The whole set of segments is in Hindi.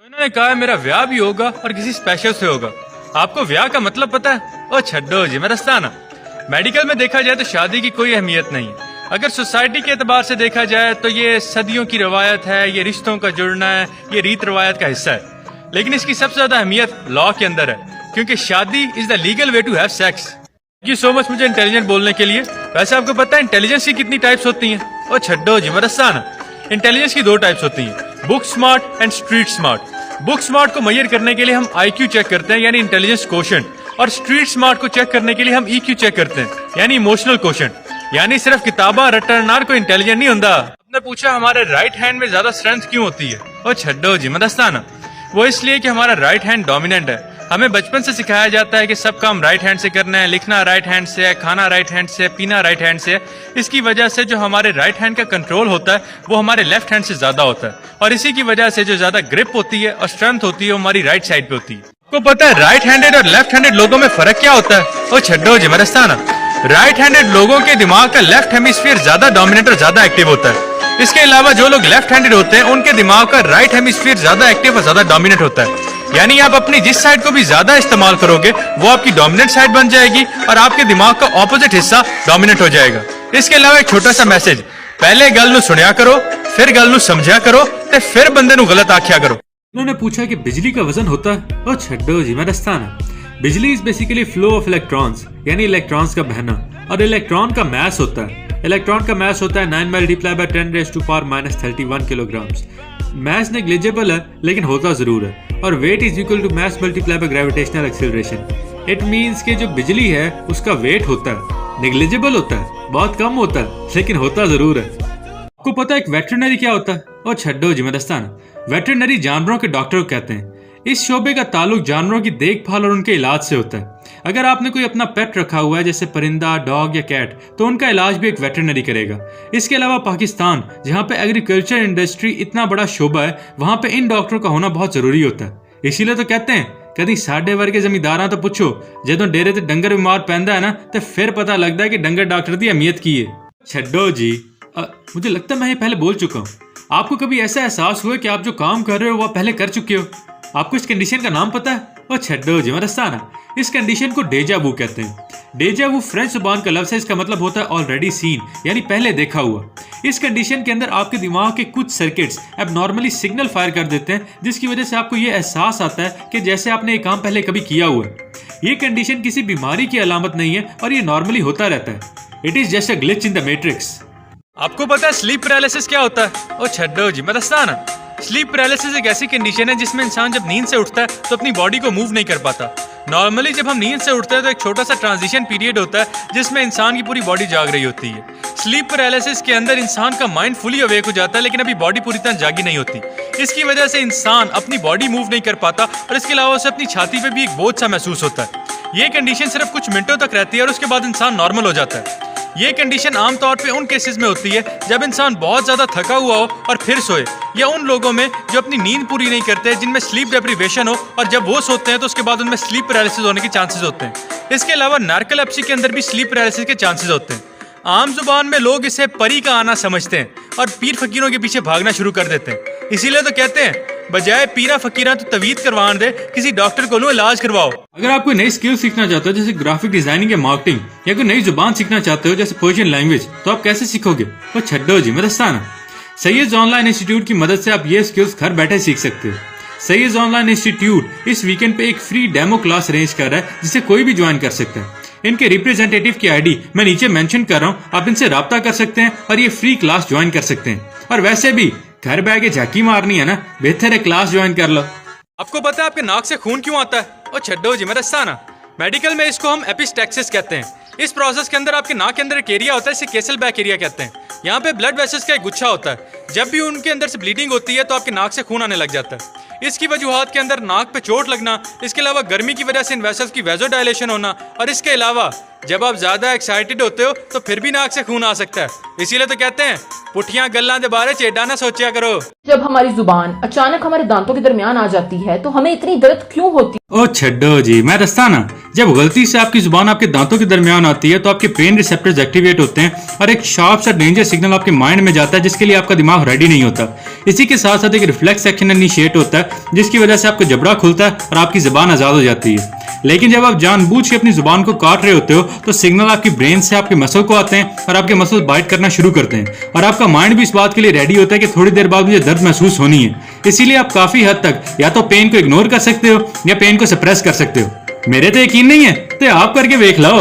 उन्होंने कहा मेरा ब्याह भी होगा और किसी स्पेशल से होगा। आपको ब्याह का मतलब पता है? ओ छड्डो जी मैं दस्ताना। मेडिकल में देखा जाए तो शादी की कोई अहमियत नहीं है। अगर सोसाइटी के एतबार से देखा जाए तो ये सदियों की रवायत है, ये रिश्तों का जुड़ना है, ये रीत रवायत का हिस्सा है। लेकिन इसकी सबसे ज्यादा अहमियत लॉ के अंदर है, क्योंकि शादी is the legal way to have sex. Thank you so much मुझे इंटेलिजेंट बोलने के लिए। वैसे आपको पता है इंटेलिजेंस की कितनी टाइप्स होती हैं? ओ छड्डो जी मैं दस्ताना। इंटेलिजेंस की दो टाइप्स होती हैं, book smart and street smart. Book smart को मेजर करने के लिए हम IQ चेक करते हैं, यानी इंटेलिजेंस कोशेंट, और स्ट्रीट स्मार्ट को चेक करने के लिए हम EQ चेक करते हैं, यानी इमोशनल कोशेंट। यानी सिर्फ किताबा रटनार को इंटेलिजेंट नहीं होता। आपने पूछा हमारे राइट हैंड में ज्यादा स्ट्रेंथ क्यों होती है? ओ छड्डो जी मैं दस्ताना। वो इसलिए कि हमारा राइट हैंड डोमिनेंट है। हमें बचपन से सिखाया जाता है कि सब काम राइट हैंड से करना है, लिखना राइट हैंड से है, खाना राइट हैंड से है, पीना राइट हैंड से है। इसकी वजह से जो हमारे राइट हैंड का कंट्रोल होता है वो हमारे लेफ्ट हैंड से ज्यादा होता है, और इसी की वजह से जो ज्यादा ग्रिप होती है और स्ट्रेंथ होती है वो हमारी राइट साइड पे होती है। आपको पता है राइट हैंडेड और लेफ्ट हैंडेड लोगों में फर्क क्या होता है? ओ छड्डो जी मैं दस्ताना। राइट हैंडेड लोगों के दिमाग का लेफ्ट हेमिस्फीयर ज्यादा डोमिनेंट और ज्यादा एक्टिव होता है। इसके अलावा जो लोग लेफ्ट हैंडेड होते हैं उनके दिमाग का राइट हेमिस्फीयर ज्यादा एक्टिव और ज्यादा डोमिनेंट होता है। यानी आप अपनी जिस साइड को भी ज्यादा इस्तेमाल करोगे वो आपकी डोमिनेंट साइड बन जाएगी और आपके दिमाग का ऑपोजिट हिस्सा डोमिनेंट हो जाएगा। इसके अलावा एक छोटा सा मैसेज, पहले गल नू सुनिया करो, फिर गल नू समझा करो, ते फिर बंदे नू गलत आख्या करो। उन्होंने पूछा कि बिजली का वजन होता है? ओ छड्डो जी मैं दस्ताना। बिजली is basically flow of electrons, यानी इलेक्ट्रॉन्स का बहना, और इलेक्ट्रॉन का मास होता है। इलेक्ट्रॉन का मास होता है 9 multiply by 10⁻⁻31 kilograms. Mass negligible है लेकिन होता जरूर है, और weight is equal to mass multiply by gravitational acceleration. It means कि जो बिजली है उसका वेट होता है, नेग्लिजिबल होता है, बहुत कम होता है, लेकिन होता जरूर है। आपको पता है एक वेटरनरी क्या होता है? ओ छड्डो जी मैं दस्ताना। वेटरनरी जानवरों के डॉक्टर को कहते हैं। इस शोबे का ताल्लुक जानवरों की देखभाल और उनके इलाज से होता है। अगर आपने कोई अपना पेट रखा हुआ है जैसे परिंदा, डॉग या कैट, तो उनका इलाज भी एक वेटरनरी करेगा। इसके अलावा पाकिस्तान, जहाँ पे एग्रीकल्चर इंडस्ट्री इतना बड़ा शोबा है, वहाँ पे इन डॉक्टरों का होना बहुत जरूरी होता है। इसीलिए तो कहते हैं कभी साढ़े वर्गे जमींदारां तो पूछो जो डेरे ते डंगर बीमार पैंदा है ना, तो फिर पता लगता है कि डंगर डॉक्टर की अहमियत की है। छड्डो जी मुझे लगता है मैं ये पहले बोल चुका हूँ। आपको कभी ऐसा एहसास हुआ कि आप जो काम कर रहे हो वो पहले कर चुके हो? आपको इस कंडीशन का नाम पता है? ओ छड्डो जी मैं दस्ताना। इस कंडीशन को डेजा वू कहते हैं। डेजा वू फ्रेंच जुबान का लफ्ज़ है, इसका मतलब होता है ऑलरेडी सीन, यानी पहले देखा हुआ। इस कंडीशन के अंदर आपके दिमाग के कुछ सर्किट्स एबनॉर्मली सिग्नल फायर कर देते हैं, जिसकी वजह से आपको ये एहसास आता है कि जैसे आपने ये काम पहले कभी किया हुआ है। ये कंडीशन किसी बीमारी की अलामत नहीं है और ये नॉर्मली होता रहता है। It is just a glitch in the matrix. आपको पता है स्लीप पैरालिसिस क्या होता है? ओ छड्डो जी मैं दस्ताना। स्लीप पैरालिसिस एक ऐसी कंडीशन है जिसमें इंसान जब नींद से उठता है तो अपनी बॉडी को मूव नहीं कर पाता। नॉर्मली जब हम नींद से उठते हैं तो एक छोटा सा ट्रांजिशन पीरियड होता है जिसमें इंसान की पूरी बॉडी जाग रही होती है। स्लीप पैरालिसिस के अंदर इंसान का माइंड फुली अवेक हो जाता है, लेकिन अभी बॉडी पूरी तरह जागी नहीं होती। इसकी वजह से इंसान अपनी बॉडी मूव नहीं कर पाता और इसके अलावा उसे अपनी छाती पे भी एक बोझ सा महसूस होता है। ये कंडीशन सिर्फ कुछ मिनटों तक रहती है और उसके बाद इंसान नॉर्मल हो जाता है। ये कंडीशन आमतौर पे उन केसेस में होती है जब इंसान बहुत ज्यादा थका हुआ हो और फिर सोए, या उन लोगों में जो अपनी नींद पूरी नहीं करते जिनमें स्लीप डेप्रिवेशन हो, और जब वो सोते हैं तो उसके बाद उनमें स्लीप पैरालिसिस होने के चांसेस होते हैं। इसके अलावा नार्कोलेप्सी के अंदर भी स्लीप पैरालिसिस के चांसेस होते हैं। आम जुबान में लोग इसे परी का आना समझते हैं और पीर फकीरों के पीछे भागना शुरू कर देते हैं। इसीलिए तो कहते हैं बजाय पीरा फकीरा तो तवीद करवान दे, किसी डॉक्टर को लो इलाज करवाओ। अगर आप कोई नई स्किल सीखना चाहते हो जैसे ग्राफिक डिजाइनिंग या मार्केटिंग, या कोई नई जुबान सीखना चाहते हो जैसे पर्शियन लैंग्वेज, तो आप कैसे सीखोगे? तो छड्डो जी मैं दस्ताना। सैयद ऑनलाइन इंस्टीट्यूट की मदद से आप ये स्किल्स घर बैठे सीख सकते हो। सैयद ऑनलाइन इंस्टीट्यूट इस वीकेंड पे एक फ्री डेमो क्लास अरेंज कर रहा है जिसे कोई भी ज्वाइन कर सकता है। इनके रिप्रेजेंटेटिव की आईडी मैं नीचे मेंशन कर रहा हूँ, आप इनसे राब्ता कर सकते हैं और ये फ्री क्लास ज्वाइन कर सकते हैं। और वैसे भी घर बैठ के झाकी मारनी है ना, बेहतर है क्लास ज्वाइन कर लो। आपको पता है आपके नाक से खून क्यों आता है? ओ छड्डो जी मैं दस्ताना। मेडिकल में इसको हम एपिस्टैक्सिस कहते हैं। इस प्रोसेस के अंदर आपके नाक के अंदर एक एरिया होता है, इसे केसलबैक एरिया कहते हैं। यहाँ पे ब्लड वेसल्स का एक गुच्छा होता है। जब भी उनके अंदर से ब्लीडिंग होती है तो आपके नाक से खून आने लग जाता है। इसकी वजूहात के अंदर नाक पे चोट लगना, इसके अलावा गर्मी की वजह से इन वेसल्स की वेजोडायलेशन होना, और इसके अलावा जब आप ज्यादा एक्साइटेड होते हो तो फिर भी नाक से खून आ सकता है। इसीलिए तो कहते हैं पुठियां गल्लां दे बारे चेडा ना सोचा करो। जब हमारी जुबान अचानक हमारे दांतों के दरमियान आ जाती है तो हमें इतनी दर्द क्यों होती? ओ छड्डो जी मैं दस्ताना। जब गलती से आपकी जुबान आपके दांतों के दरमियान आती है तो आपके पेन रिसेप्टर्स एक्टिवेट होते हैं और एक शार्प सा डेंजर सिग्नल आपके माइंड में जाता है, जिसके लिए आपका दिमाग पेशाब रेडी नहीं होता। इसी के साथ साथ एक रिफ्लेक्स एक्शन इनिशिएट होता है जिसकी वजह से आपका जबड़ा खुलता है और आपकी जुबान आजाद हो जाती है। लेकिन जब आप जानबूझ के अपनी जुबान को काट रहे होते हो तो सिग्नल आपकी ब्रेन से आपके मसल को आते हैं और आपके मसल बाइट करना शुरू करते हैं और आपका माइंड भी इस बात के लिए रेडी होता है कि थोड़ी देर बाद मुझे दर्द महसूस होनी है। इसीलिए आप काफी हद तक या तो पेन को इग्नोर कर सकते हो या पेन को सप्रेस कर सकते हो। मेरे तो यकीन नहीं है तो आप करके देख लो।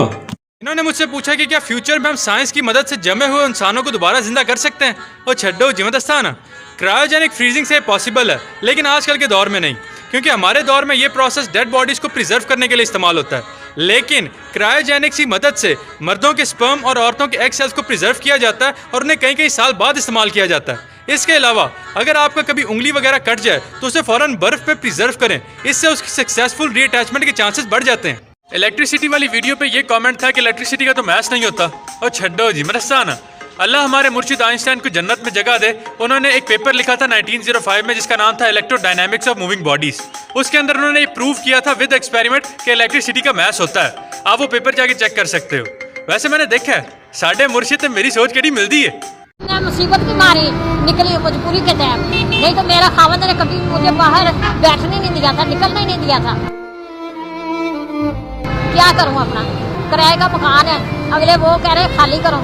इन्होंने मुझसे पूछा कि क्या फ्यूचर में हम साइंस की मदद से जमे हुए इंसानों को दोबारा जिंदा कर सकते हैं। और छड्डो जिमदस्ताना, क्रायोजेनिक फ्रीजिंग से पॉसिबल है लेकिन आजकल के दौर में नहीं, क्योंकि हमारे दौर में ये प्रोसेस डेड बॉडीज को प्रिजर्व करने के लिए इस्तेमाल होता है। लेकिन क्रायोजेनिक्स की मदद से मर्दों के स्पर्म और औरतों के एग सेल्स को प्रिजर्व किया जाता है और उन्हें कई कई साल बाद इस्तेमाल किया जाता है। इसके अलावा अगर आपका कभी उंगली वगैरह कट जाए तो उसे फौरन बर्फ पे प्रिजर्व करें, इससे उसकी सक्सेसफुल रीअटैचमेंट के चांसेस बढ़ जाते हैं। इलेक्ट्रिसिटी वाली वीडियो पे ये कमेंट था कि इलेक्ट्रिसिटी का तो मैच नहीं होता। और छड्डो जी मरस्ताना, अल्लाह हमारे मुर्शिद आइंस्टाइन को जन्नत में जगह दे। उन्होंने एक पेपर लिखा था 1905 में जिसका नाम था इलेक्ट्रोडायनामिक्स ऑफ मूविंग बॉडीज। उसके अंदर उन्होंने ये प्रूव किया था विद एक्सपेरिमेंट कि इलेक्ट्रिसिटी का मैच होता है। आप वो पेपर जाके चेक कर सकते हो। वैसे मैंने देखा है साढ़े मुर्शिद से मेरी सोच केड़ी मिलती है। मैं मुसीबत की मारी निकली मजबूरी के तहत, नहीं तो मेरा खावंद ने कभी मुझे बाहर बैठने नहीं दिया था, निकलने ही नहीं दिया था। क्या करूं, अपना किराए का मकान है, अगले वो कह रहे खाली करो।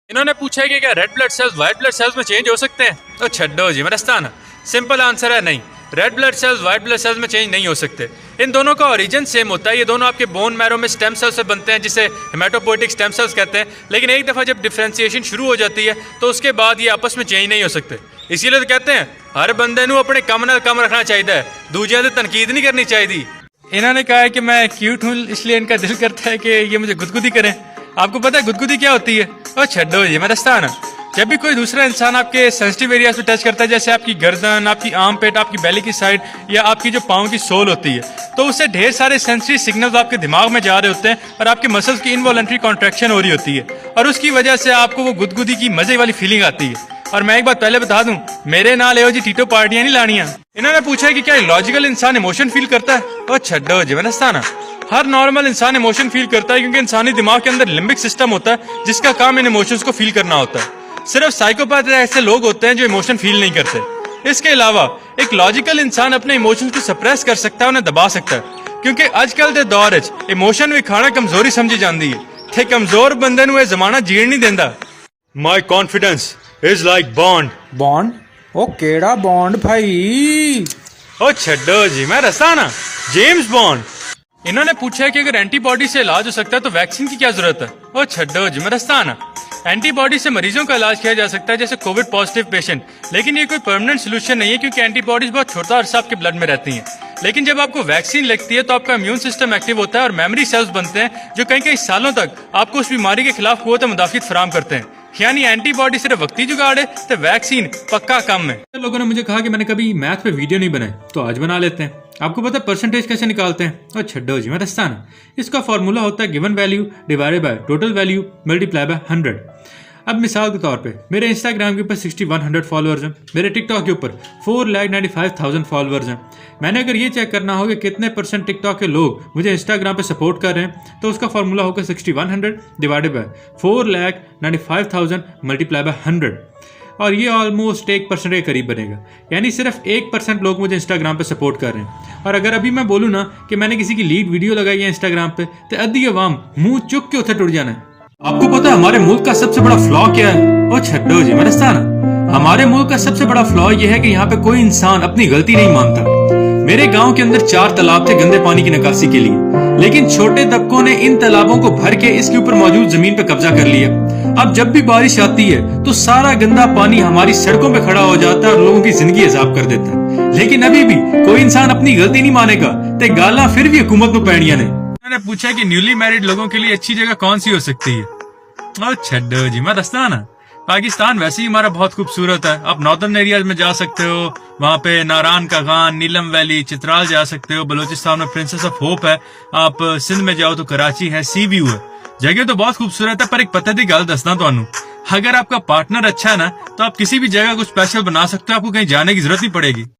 इन्होंने पूछा कि क्या red blood cells white blood cells में चेंज हो सकते हैं। तो छड्डो जी मरस्ताना, सिंपल आंसर है नहीं। Red blood cells white blood cells में चेंज नहीं हो सकते। इन दोनों का ओरिजिन सेम होता है। ये दोनों आपके बोन मैरो में स्टेम सेल्स से बनते हैं जिसे हेमाटोपोइटिक स्टेम सेल्स कहते हैं। लेकिन एक दफ़ा जब डिफ्रेंसिएशन शुरू हो जाती है तो उसके बाद ये आपस में चेंज नहीं हो सकते। इसीलिए तो कहते हैं हर बंदे नू अपने कम नाल कम रखना चाहिए, दूजिया से तनकीद नहीं करनी चाहिए। इन्होंने कहा है कि मैं क्यूट हूँ इसलिए इनका दिल करता है कि ये मुझे गुदगुदी करें। आपको पता है गुदगुदी क्या होती है? और छड्डो ये मरस्ताना, जब भी कोई दूसरा इंसान आपके सेंसिटिव एरियाज पे टच करता है, जैसे आपकी गर्दन, आपकी आर्म पेट, आपकी बेली की साइड या आपकी जो पाँव की सोल होती है, तो उससे ढेर सारे सेंसिटिव सिग्नल्स आपके दिमाग में जा रहे होते हैं और आपके मसल्स की इनवॉलंटरी कॉन्ट्रैक्शन हो रही होती है और उसकी वजह से आपको वो गुदगुदी की मजे वाली फीलिंग आती है। और मैं एक बात पहले बता दूं, मेरे नाल एहो जी टीटो पार्टियां नहीं लानियां। इन्होंने पूछा है कि क्या लॉजिकल इंसान इमोशन फील करता है। और छड्डो जीवनस्ताना, हर नॉर्मल इंसान इमोशन फील करता है क्योंकि इंसानी दिमाग के अंदर लिम्बिक सिस्टम होता है जिसका काम इन इमोशंस को फील करना होता है। सिर्फ साइकोपैथ ऐसे लोग होते हैं जो इमोशन फील नहीं करते। इसके अलावा एक लॉजिकल इंसान अपने इमोशंस को सप्रेस कर सकता है, उन्हें दबा सकता है, क्योंकि आजकल के दौर इमोशन विखाना कमजोरी समझी जाती है ते कमजोर बंदे नूं जमाना जीण नहीं देंदा। My confidence is like bond. Bond? ओ केड़ा बॉन्ड भाई? ओ छड्डो जी मैं रसाना, जेम्स बॉन्ड। इन्होंने पूछा है कि अगर एंटीबॉडी से इलाज हो सकता है तो वैक्सीन की क्या जरूरत है। ओ छड्डो जी मैं रस्ताना, एंटीबॉडी से मरीजों का इलाज किया जा सकता है जैसे कोविड पॉजिटिव पेशेंट, लेकिन ये कोई परमानेंट सोल्यूशन नहीं है क्योंकि एंटीबॉडीज बहुत छोटा अरसा आपके ब्लड में रहती हैं। लेकिन जब आपको वैक्सीन लगती है तो आपका इम्यून सिस्टम एक्टिव होता है और मेमोरी सेल्स बनते हैं जो कई कई सालों तक आपको उस बीमारी के खिलाफ कुव्वत मुदाफियत फराहम करते हैं। यानी एंटीबॉडी सिर्फ वक्ती जुगाड़ है तो वैक्सीन पक्का कम है। लोगों ने मुझे कहा कि मैंने कभी मैथ पे वीडियो नहीं बनाई तो आज बना लेते हैं। आपको पता है परसेंटेज कैसे निकालते हैं? और छड्डो जी मैं रस्ताना, इसका फॉर्मूला होता है given value divided by total value multiply by 100। अब मिसाल के तौर पे मेरे इंस्टाग्राम के ऊपर 6100 फॉलोअर्स हैं, मेरे टिकटॉक के ऊपर 4,95,000 फॉलोअर्स हैं। मैंने अगर ये चेक करना हो कि कितने % टिकटॉक के लोग मुझे इंस्टाग्राम पे सपोर्ट कर रहे हैं तो उसका फॉर्मूला होगा 6100 डिवाइडेड बाय 4,95,000 मल्टीप्लाई बाय 100 और ये ऑलमोस्ट 1% के करीब बनेगा। यानी सिर्फ 1% लोग मुझे इंस्टाग्राम पे सपोर्ट कर रहे हैं। और अगर अभी मैं बोलूँ ना कि मैंने किसी की लीड वीडियो लगाई है इंस्टाग्राम पे तो अद्धी अवाम मुंह चुक के उधर टुट जाना है। आपको पता है हमारे मुल्क का सबसे बड़ा फ्लॉ क्या है? ओ छड्डो जी मरस्ताना, हमारे मुल्क का सबसे बड़ा फ्लॉ यह है कि यहाँ पे कोई इंसान अपनी गलती नहीं मानता। मेरे गांव के अंदर 4 तालाब थे गंदे पानी की निकासी के लिए, लेकिन छोटे तबकों ने इन तालाबों को भर के इसके ऊपर मौजूद जमीन पे कब्जा कर लिया। अब जब भी बारिश आती है तो सारा गंदा पानी हमारी सड़कों पे खड़ा हो जाता है और लोगों की जिंदगी अजाब कर देता है। लेकिन अभी भी कोई इंसान अपनी गलती नहीं मानेगा ते गाला फिर भी हुकूमत में पैणिया ने। मैंने पूछा कि न्यूली मैरिड लोगों के लिए अच्छी जगह कौन सी हो सकती है। और छड्डो जी मैं रस्ताना, पाकिस्तान वैसे ही हमारा बहुत खूबसूरत है। आप नॉर्दर्न एरियाज में जा सकते हो, वहाँ पे नारान का गान, नीलम वैली, चित्राल जा सकते हो। बलोचिस्तान में प्रिंसेस ऑफ होप है। आप सिंध में जाओ तो कराची है, सी व्यू है। जगह तो बहुत खूबसूरत है, पर एक पता दी गल दसना तुहानू, अगर आपका पार्टनर अच्छा है ना तो आप किसी भी जगह को स्पेशल बना सकते हो, आपको कहीं जाने की जरूरत नहीं पड़ेगी।